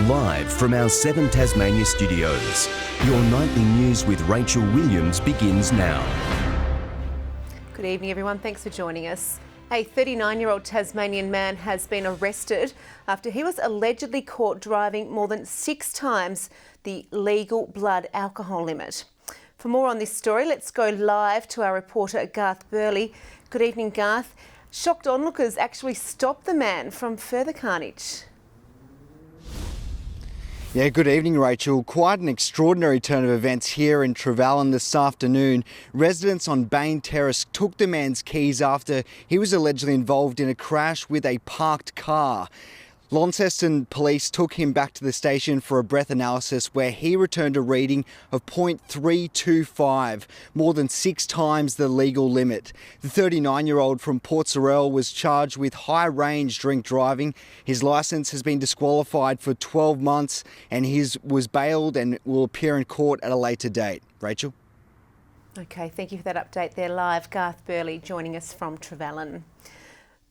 Live from our 7 Tasmania studios, your nightly news with Rachel Williams begins now. Good evening, everyone. Thanks for joining us. A 39-year-old Tasmanian man has been arrested after he was allegedly caught driving more than 6 times the legal blood alcohol limit. For more on this story, let's go live to our reporter, GARTH BURLEY. Good evening, Garth. Shocked onlookers actually stopped the man from further carnage. Yeah, good evening, Rachel. Quite an extraordinary turn of events here in Trevellyn this afternoon. Residents on Bain Terrace took the man's keys after he was allegedly involved in a crash with a parked car. Launceston police took him back to the station for a breath analysis where he returned a reading of 0.325, more than 6 times the legal limit. The 39-year-old from Port Sorell was charged with high-range drink driving. His licence has been disqualified for 12 months and he was bailed and will appear in court at a later date. Rachel? Okay, thank you for that update there live. Garth Burley joining us from Trevellyn.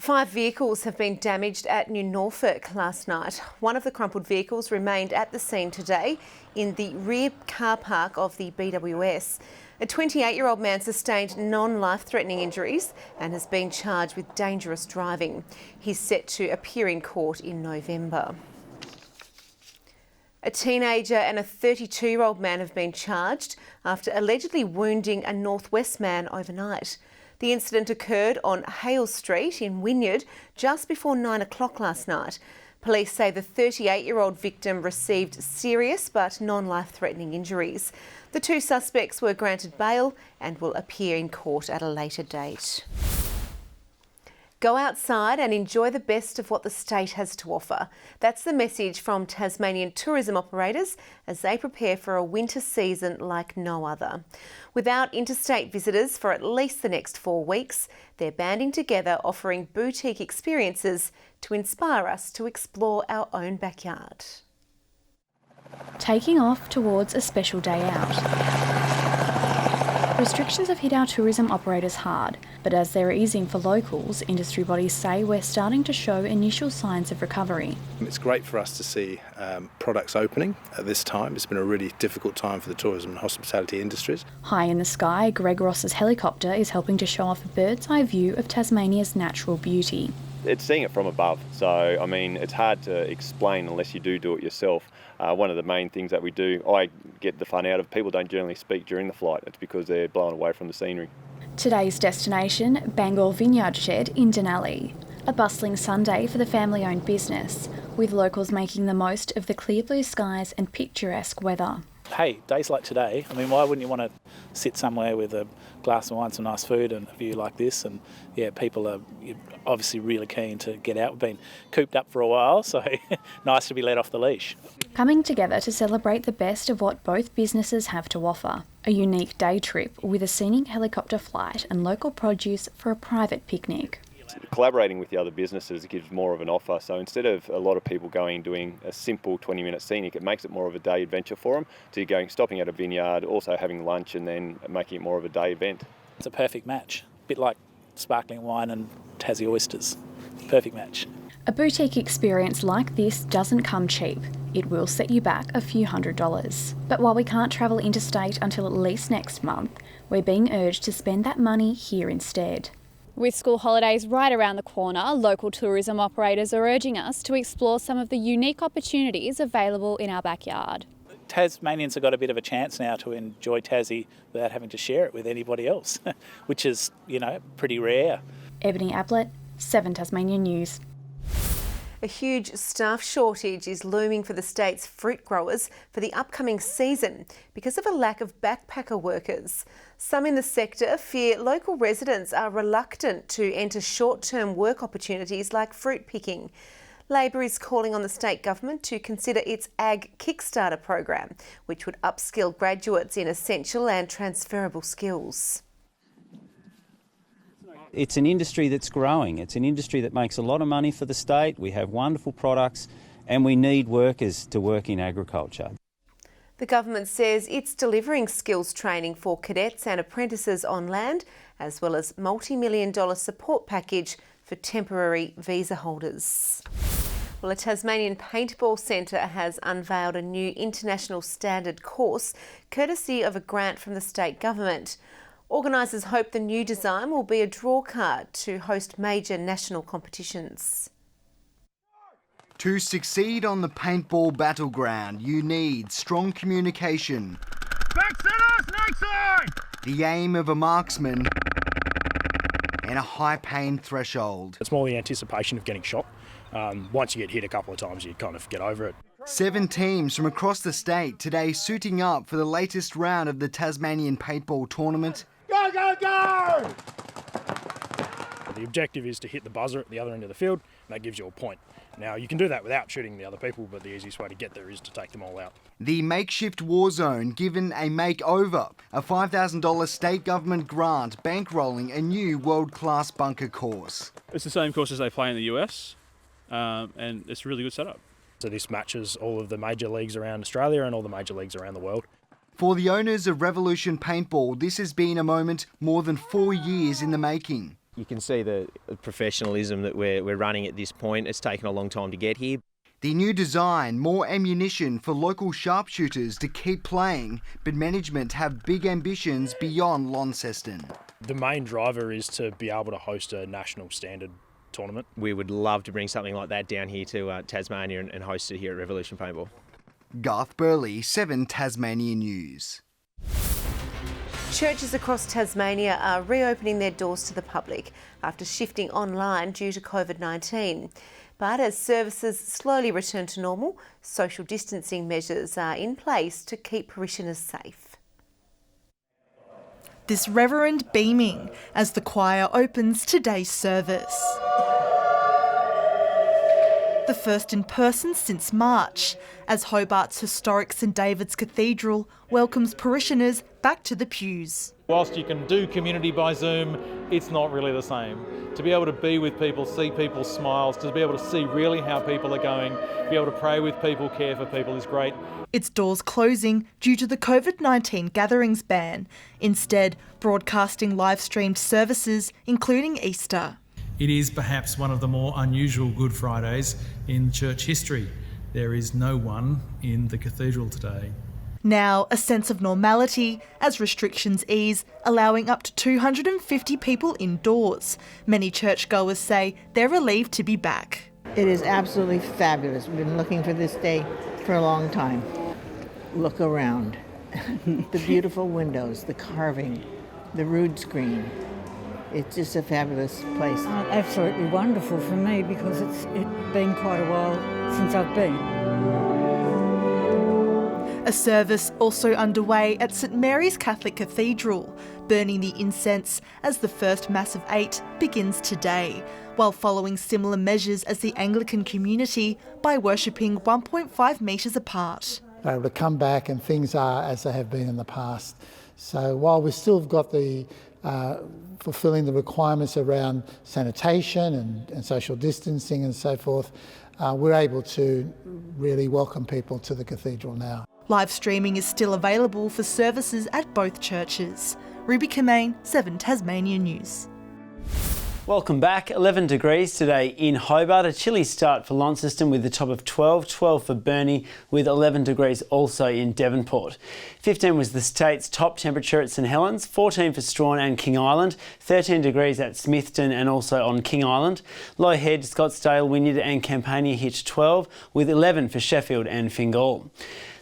5 vehicles have been damaged at New Norfolk last night. One of the crumpled vehicles remained at the scene today in the rear car park of the BWS. A 28-year-old man sustained non-life-threatening injuries and has been charged with dangerous driving. He's set to appear in court in November. A teenager and a 32-year-old man have been charged after allegedly wounding a North West man overnight. The incident occurred on Hale Street in Wynyard just before 9 o'clock last night. Police say the 38-year-old victim received serious but non-life-threatening injuries. The 2 suspects were granted bail and will appear in court at a later date. Go outside and enjoy the best of what the state has to offer. That's the message from Tasmanian tourism operators as they prepare for a winter season like no other. Without interstate visitors for at least the next 4 weeks, they're banding together offering boutique experiences to inspire us to explore our own backyard. Taking off towards a special day out. Restrictions have hit our tourism operators hard, but as they're easing for locals, industry bodies say we're starting to show initial signs of recovery. It's great for us to see products opening at this time. It's been a really difficult time for the tourism and hospitality industries. High in the sky, Greg Ross's helicopter is helping to show off a bird's eye view of Tasmania's natural beauty. It's seeing it from above, so I mean it's hard to explain unless you do it yourself. One of the main things that we do, I get the fun out of, people don't generally speak during the flight. It's because they're blown away from the scenery. Today's destination, Bangor Vineyard Shed in Denali. A bustling Sunday for the family-owned business, with locals making the most of the clear blue skies and picturesque weather. Hey, days like today, I mean, why wouldn't you want to sit somewhere with a glass of wine, some nice food and a view like this? And yeah, people are obviously really keen to get out. We've been cooped up for a while, so nice to be let off the leash. Coming together to celebrate the best of what both businesses have to offer. A unique day trip with a scenic helicopter flight and local produce for a private picnic. Collaborating with the other businesses gives more of an offer, so instead of a lot of people going and doing a simple 20-minute scenic, it makes it more of a day adventure for them, to going stopping at a vineyard, also having lunch and then making it more of a day event. It's a perfect match, a bit like sparkling wine and Tassie oysters. Perfect match. A boutique experience like this doesn't come cheap. It will set you back a few $100s. But while we can't travel interstate until at least next month, we're being urged to spend that money here instead. With school holidays right around the corner, local tourism operators are urging us to explore some of the unique opportunities available in our backyard. Tasmanians have got a bit of a chance now to enjoy Tassie without having to share it with anybody else, which is, pretty rare. Ebony Ablett, 7 Tasmania News. A huge staff shortage is looming for the state's fruit growers for the upcoming season because of a lack of backpacker workers. Some in the sector fear local residents are reluctant to enter short-term work opportunities like fruit picking. Labor is calling on the state government to consider its Ag Kickstarter program, which would upskill graduates in essential and transferable skills. It's an industry that's growing. It's an industry that makes a lot of money for the state. We have wonderful products and we need workers to work in agriculture. The government says it's delivering skills training for cadets and apprentices on land, as well as multi-million-dollar support package for temporary visa holders. Well, a Tasmanian Paintball Centre has unveiled a new international standard course, courtesy of a grant from the state government. Organisers hope the new design will be a drawcard to host major national competitions. To succeed on the paintball battleground, you need strong communication, the aim of a marksman, and a high pain threshold. It's more the anticipation of getting shot. Once you get hit a couple of times, you kind of get over it. 7 teams from across the state today suiting up for the latest round of the Tasmanian Paintball Tournament. Go, go, go! The objective is to hit the buzzer at the other end of the field, and that gives you a point. Now, you can do that without shooting the other people, but the easiest way to get there is to take them all out. The makeshift war zone given a makeover, a $5,000 state government grant bankrolling a new world-class bunker course. It's the same course as they play in the US, and it's a really good setup. So this matches all of the major leagues around Australia and all the major leagues around the world. For the owners of Revolution Paintball, this has been a moment more than 4 years in the making. You can see the professionalism that we're running at this point. It's taken a long time to get here. The new design, more ammunition for local sharpshooters to keep playing, but management have big ambitions beyond Launceston. The main driver is to be able to host a national standard tournament. We would love to bring something like that down here to Tasmania and host it here at Revolution Paintball. GARTH, BURLEY, 7 Tasmania News. Churches across Tasmania are reopening their doors to the public after shifting online due to COVID-19. But as services slowly return to normal, social distancing measures are in place to keep parishioners safe. This reverend beaming as the choir opens today's service. The first in person since March, as Hobart's historic St David's Cathedral welcomes parishioners back to the pews. Whilst you can do community by Zoom, it's not really the same. To be able to be with people, see people's smiles, to be able to see really how people are going, be able to pray with people, care for people is great. Its doors closing due to the COVID-19 gatherings ban, instead broadcasting live-streamed services, including Easter. It is perhaps one of the more unusual Good Fridays in church history. There is no one in the cathedral today. Now a sense of normality as restrictions ease, allowing up to 250 people indoors. Many churchgoers say they're relieved to be back. It is absolutely fabulous. We've been looking for this day for a long time. Look around. The beautiful windows, the carving, the rood screen. It's just a fabulous place. Absolutely wonderful for me because it's been quite a while since I've been. A service also underway at St Mary's Catholic Cathedral, burning the incense as the first Mass of 8 begins today, while following similar measures as the Anglican community by worshipping 1.5 metres apart. Able to come back and things are as they have been in the past. So while we've still got the fulfilling the requirements around sanitation and social distancing and so forth, we're able to really welcome people to the cathedral now. Live streaming is still available for services at both churches. Ruby COMMANE, 7 Tasmania News. Welcome back. 11 degrees today in Hobart. A chilly start for Launceston with the top of 12 for Burnie with 11 degrees also in Devonport. 15 was the state's top temperature at St Helens, 14 for Strawn and King Island, 13 degrees at Smithton and also on King Island. Low Head, Scottsdale, Wynyard and Campania hit 12 with 11 for Sheffield and Fingal.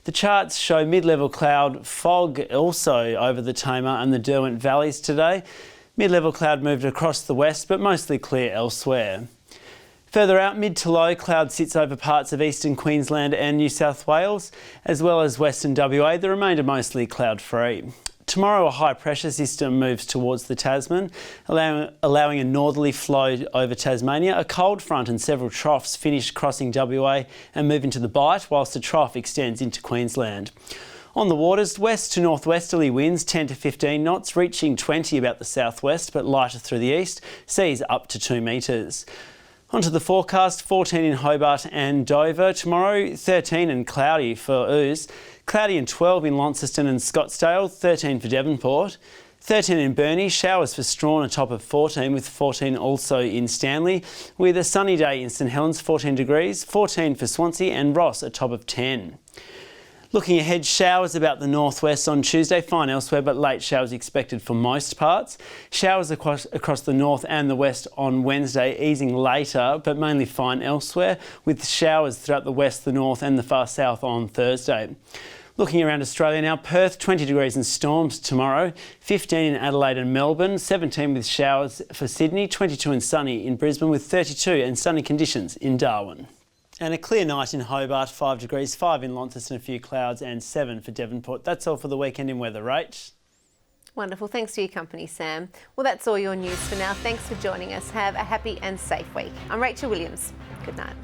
The charts show mid-level cloud fog also over the Tamar and the Derwent valleys today. Mid-level cloud moved across the west, but mostly clear elsewhere. Further out, mid to low cloud sits over parts of eastern Queensland and New South Wales, as well as western WA. The remainder mostly cloud-free. Tomorrow, a high-pressure system moves towards the Tasman, allowing a northerly flow over Tasmania. A cold front and several troughs finish crossing WA and move into the Bight, whilst a trough extends into Queensland. On the waters, west to northwesterly winds 10 to 15 knots, reaching 20 about the southwest, but lighter through the east, seas up to 2 metres. Onto the forecast, 14 in Hobart and Dover. Tomorrow, 13 and cloudy for Ouse. Cloudy and 12 in Launceston and Scottsdale, 13 for Devonport. 13 in Burnie, showers for Strawn, a top of 14, with 14 also in Stanley, with a sunny day in St Helens, 14 degrees, 14 for Swansea, and Ross, a top of 10. Looking ahead, showers about the northwest on Tuesday, fine elsewhere, but late showers expected for most parts. Showers across the north and the west on Wednesday, easing later, but mainly fine elsewhere, with showers throughout the west, the north and the far south on Thursday. Looking around Australia now, Perth 20 degrees and storms tomorrow, 15 in Adelaide and Melbourne, 17 with showers for Sydney, 22 and sunny in Brisbane, with 32 and sunny conditions in Darwin. And a clear night in Hobart, 5 degrees, 5 in Launceston, a few clouds, and 7 for Devonport. That's all for the weekend in weather, Rach. Wonderful. Thanks for your company, Sam. Well, that's all your news for now. Thanks for joining us. Have a happy and safe week. I'm Rachel Williams. Good night.